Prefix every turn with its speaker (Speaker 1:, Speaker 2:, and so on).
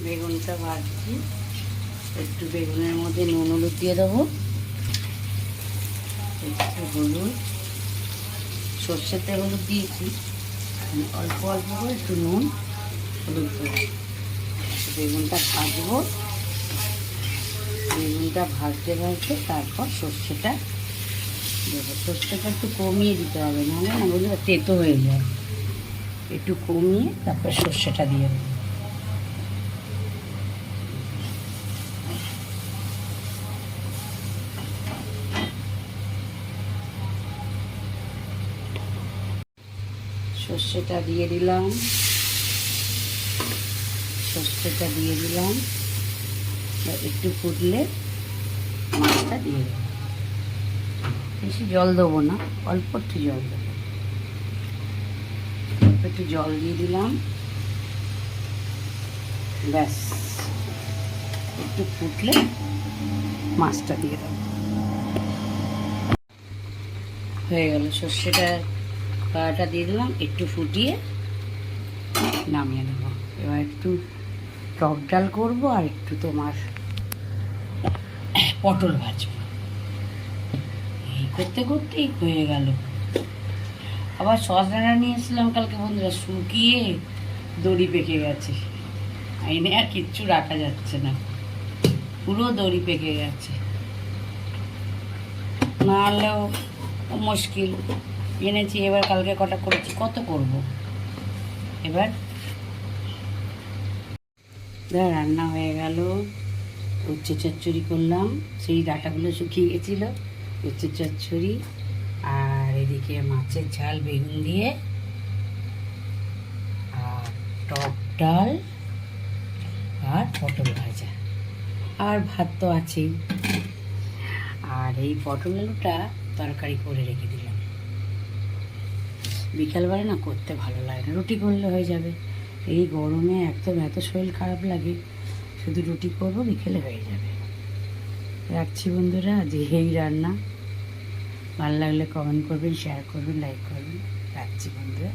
Speaker 1: বেগুনটা ভাজছি, একটু বেগুনের মধ্যে নুন হলুদ দিয়ে দেবো, একটু হলুদ, সর্ষেতে হলুদ দিয়েছি, অল্প অল্প করে একটু নুন হলুদ দেবো। বেগুনটা ভাজবো, বেগুনটা ভাজতে ভাজতে তারপর সর্ষেটা দেবো। সর্ষেটা একটু কমিয়ে দিতে হবে, নাহলে না বুঝলে তেতো হয়ে যায়। একটু কমিয়ে তারপর সর্ষেটা দিয়ে দেবো। সর্ষেটা দিয়ে দিলাম, সর্ষেটা দিয়ে দিলাম, একটু ফুটলে মাছটা দিয়ে দেবো। বেশি জল দেবো না, অল্প একটু জল দেবো। একটু জল দিয়ে দিলাম, ব্যাস একটু ফুটলে মাছটা দিয়ে দেবো। হয়ে গেল, সর্ষেটা কড়াটা দিয়ে দিলাম, একটু ফুটিয়ে নামিয়ে দেবো। এবার একটু টক ডাল করবো আর একটু তোমার পটল ভাজবো। এই করতে করতেই হয়ে গেল। আবার সজনা নিয়ে এসেছিলাম কালকে বন্ধুরা, শুকিয়ে দড়ি পেকে গেছে, এনে আর কিচ্ছু রাখা যাচ্ছে না, পুরো দড়ি পেকে গেছে। না হলেও মুশকিল, এনেছি এবার, কালকে কটা করেছি, কত করব এবার। রান্না হয়ে গেল, উচ্ছে চচ্চড়ি করলাম, সেই ডাঁটাগুলো শুকিয়ে গেছিল, উচ্ছে চচ্চড়ি, আর এদিকে মাছের ঝাল বেগুন দিয়ে, আর টক ডাল, আর পটল ভাজা, আর ভাত তো আছেই। আর এই পটল আলুটা তরকারি করে রেখে দিলাম, বিকালবেলা না করতে ভালো লাগে না, রুটি করলে হয়ে যাবে। এই গরমে একদম এত শরীর খারাপ লাগে, শুধু রুটি করবো, বিকেলে হয়ে যাবে। রাখছি বন্ধুরা, যে এই রান্না। ভালো লাগলে কমেন্ট করবেন, শেয়ার করবেন, লাইক করবেন। রাখছি বন্ধুরা।